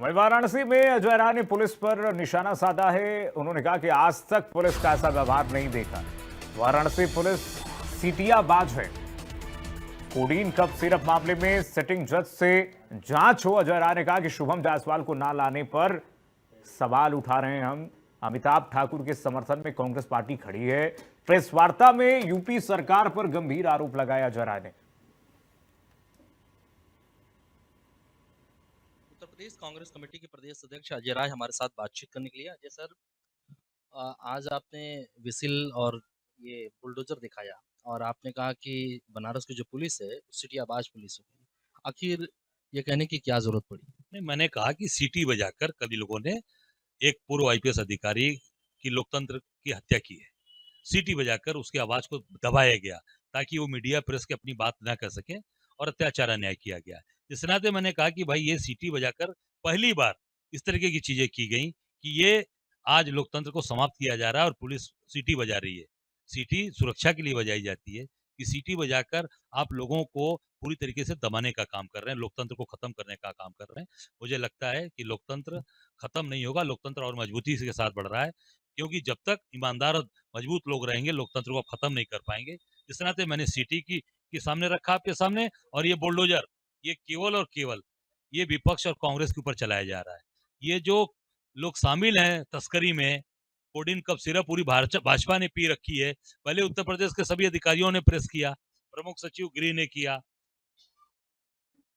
वहीं वाराणसी में अजय राय ने पुलिस पर निशाना साधा है। उन्होंने कहा कि आज तक पुलिस का ऐसा व्यवहार नहीं देखा। वाराणसी पुलिस सीटियाबाज है। कोडीन कप सिरप मामले में सिटिंग जज से जांच हो। अजय राय ने कहा कि शुभम जायसवाल को ना लाने पर सवाल उठा रहे हैं हम। अमिताभ ठाकुर के समर्थन में कांग्रेस पार्टी खड़ी है। प्रेस वार्ता में यूपी सरकार पर गंभीर आरोप लगाया अजय राय ने। उत्तर प्रदेश कांग्रेस कमेटी के प्रदेश अध्यक्ष अजय राय हमारे साथ बातचीत करने के लिए। अजय सर, आज आपने विसिल और ये बुलडोजर दिखाया और आपने कहा कि बनारस की जो पुलिस है सिटियाबाज पुलिस है। आखिर ये कहने की क्या जरूरत पड़ी? नहीं, मैंने कहा कि सीटी बजाकर कभी लोगों ने एक पूर्व आईपीएस अधिकारी की लोकतंत्र की हत्या की है। सीटी बजाकर उसकी आवाज को दबाया गया ताकि वो मीडिया प्रेस के अपनी बात न कर सके और अत्याचार अन्याय किया गया। इस नाते मैंने कहा कि भाई ये सीटी बजाकर पहली बार इस तरीके की चीजें की गई कि ये आज लोकतंत्र को समाप्त किया जा रहा है और पुलिस सीटी बजा रही है। सीटी सुरक्षा के लिए बजाई जाती है कि सीटी बजाकर आप लोगों को पूरी तरीके से दबाने का काम कर रहे हैं, लोकतंत्र को खत्म करने का काम कर रहे हैं। मुझे लगता है कि लोकतंत्र खत्म नहीं होगा, लोकतंत्र और मजबूती के साथ बढ़ रहा है, क्योंकि जब तक ईमानदार और मजबूत लोग रहेंगे लोकतंत्र को खत्म नहीं कर पाएंगे। इस नाते मैंने सीटी की सामने रखा आपके सामने, और ये बुलडोजर ये केवल और केवल ये विपक्ष और कांग्रेस के ऊपर चलाया जा रहा है। ये जो लोग शामिल हैं तस्करी में, कोडिन कप सिरप पूरी भाजपा ने पी रखी है। पहले उत्तर प्रदेश के सभी अधिकारियों ने प्रेस किया, प्रमुख सचिव गृह ने किया,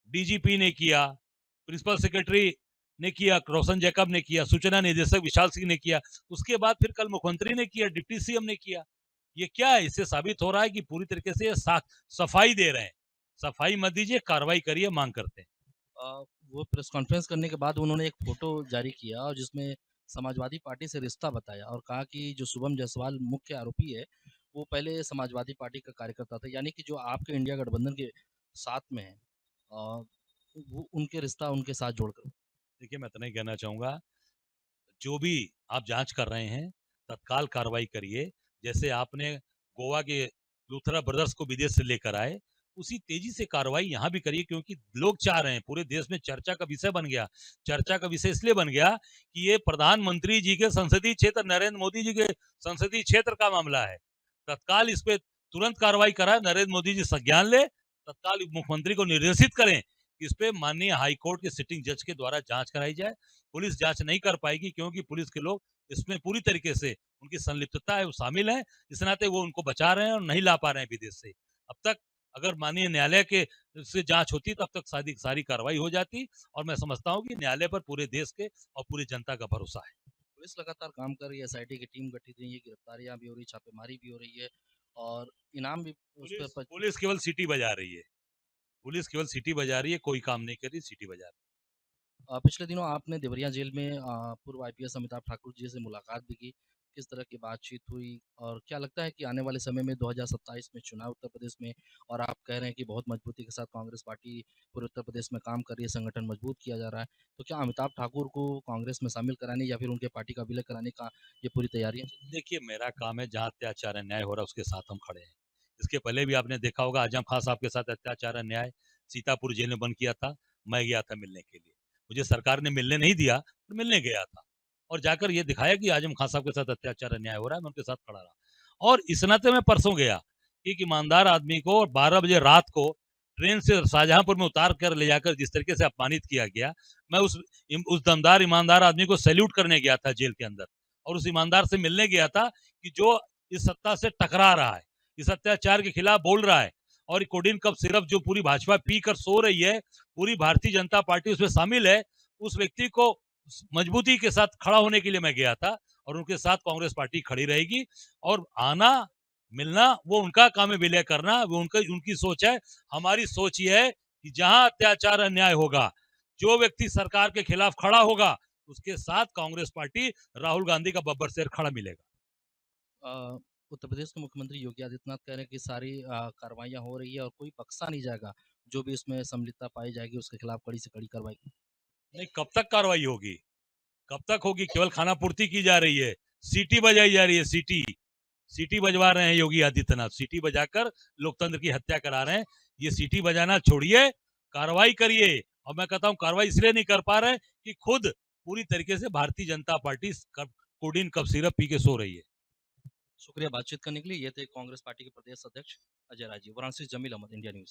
डीजीपी ने किया, प्रिंसिपल सेक्रेटरी ने किया, रोशन जैकब ने किया, सूचना निदेशक विशाल सिंह ने किया, उसके बाद फिर कल मुख्यमंत्री ने किया, डिप्टी सीएम ने किया। ये क्या है? इससे साबित हो रहा है कि पूरी तरीके से सफाई दे रहे हैं। सफाई मत दीजिए, कार्रवाई करिए, मांग करते हैं। वो प्रेस कॉन्फ्रेंस करने के बाद उन्होंने एक फोटो जारी किया और जिसमें समाजवादी पार्टी से रिश्ता बताया और कहा कि जो शुभम जायसवाल मुख्य आरोपी है वो पहले समाजवादी पार्टी का कार्यकर्ता था, यानी कि जो आपके इंडिया गठबंधन के साथ में है वो उनके रिश्ता उनके साथ जोड़कर। देखिए, मैं इतना ही कहना चाहूंगा, जो भी आप जांच कर रहे हैं तत्काल कार्रवाई करिए। जैसे आपने गोवा के लूथरा ब्रदर्स को विदेश से लेकर आए, उसी तेजी से कार्रवाई यहाँ भी करिए, क्योंकि लोग चाह रहे हैं, पूरे देश में चर्चा का विषय बन गया। चर्चा का विषय इसलिए बन गया कि ये प्रधानमंत्री जी के संसदीय क्षेत्र, नरेंद्र मोदी जी के संसदीय क्षेत्र का मामला है। तत्काल इस पे तुरंत कार्रवाई कराए, नरेंद्र मोदी जी संज्ञान ले, तत्काल मुख्यमंत्री को निर्देशित करें कि इस पे माननीय हाईकोर्ट के सिटिंग जज के द्वारा जांच कराई जाए। पुलिस जांच नहीं कर पाएगी, क्योंकि पुलिस के लोग इसमें पूरी तरीके से उनकी संलिप्तता है, वो शामिल है। इस नाते वो उनको बचा रहे हैं और नहीं ला पा रहे हैं विदेश से। अब तक अगर माननीय न्यायालय के से जांच होती तब तक सारी कार्रवाई हो जाती, और मैं समझता हूँ कि न्यायालय पर पूरे देश के और पूरी जनता का भरोसा है। पुलिस लगातार काम कर रही है, एसआईटी की टीम गठित हुई है, गिरफ्तारियां भी हो रही, छापेमारी भी हो रही है और इनाम भी उस पर। पुलिस केवल सीटी बजा रही है, पुलिस केवल सीटी बजा रही है, कोई काम नहीं कर रही, सीटी बजा रही है। पिछले दिनों आपने देवरिया जेल में पूर्व आईपीएस अमिताभ ठाकुर जी से मुलाकात भी की। किस तरह की बातचीत हुई और क्या लगता है कि आने वाले समय में 2027 में चुनाव उत्तर प्रदेश में, और आप कह रहे हैं कि बहुत मजबूती के साथ कांग्रेस पार्टी पूरे उत्तर प्रदेश में काम कर रही है, संगठन मजबूत किया जा रहा है, तो क्या अमिताभ ठाकुर को कांग्रेस में शामिल कराने या फिर उनके पार्टी का विलय कराने का ये पूरी तैयारी है? देखिए, मेरा काम है, जहाँ अत्याचार अन्याय हो रहा है उसके साथ हम खड़े हैं। इसके पहले भी आपने देखा होगा, आजम खान साहब के साथ अत्याचार अन्याय सीतापुर जेल में बंद किया था, मैं गया था मिलने के लिए। मुझे सरकार ने मिलने नहीं दिया, तो मिलने गया था और जाकर ये दिखाया कि आजम खान साहब के साथ अत्याचार अन्याय हो रहा है, मैं उनके साथ खड़ा रहा। और इस नाते मैं परसों गया, एक ईमानदार आदमी को 12 बजे रात को ट्रेन से शाहजहांपुर में उतार कर ले जाकर जिस तरीके से अपमानित किया गया, मैं उस दमदार ईमानदार आदमी को सैल्यूट करने गया था जेल के अंदर, और उस ईमानदार से मिलने गया था कि जो इस सत्ता से टकरा रहा है, इस अत्याचार के खिलाफ बोल रहा है, और कोडिन कप सिरप जो पूरी भाजपा पी कर सो रही है, पूरी भारतीय जनता पार्टी उसमें शामिल है, उस व्यक्ति को मजबूती के साथ खड़ा होने के लिए मैं गया था, और उनके साथ कांग्रेस पार्टी खड़ी रहेगी। और आना मिलना वो उनका काम है, विलय करना वो उनकी सोच है। हमारी सोच ये है कि जहां अत्याचार अन्याय होगा, जो व्यक्ति सरकार के खिलाफ खड़ा होगा, उसके साथ कांग्रेस पार्टी राहुल गांधी का बब्बर शेर खड़ा मिलेगा। उत्तर प्रदेश के मुख्यमंत्री योगी आदित्यनाथ कह रहे हैं कि सारी कार्रवाइयां हो रही है और कोई बख्शा नहीं जाएगा, जो भी इसमें संलिप्तता पाई जाएगी उसके खिलाफ कड़ी से कड़ी कार्रवाई की। नहीं, कब तक कार्रवाई होगी? कब तक होगी? केवल खाना पूर्ति की जा रही है, सीटी बजाई जा रही है। सीटी बजवा रहे हैं योगी आदित्यनाथ, सीटी बजाकर लोकतंत्र की हत्या करा रहे हैं। ये सीटी बजाना छोड़िए, कार्रवाई करिए, और मैं कहता हूँ कार्रवाई इसलिए नहीं कर पा रहे कि खुद पूरी तरीके से Bharatiya Janata Party codeine cough syrup पी के सो रही है। शुक्रिया बातचीत करने के लिए। ये थे कांग्रेस पार्टी के प्रदेश अध्यक्ष अजय राय जी। वाराणसी से जमील अहमद, इंडिया न्यूज।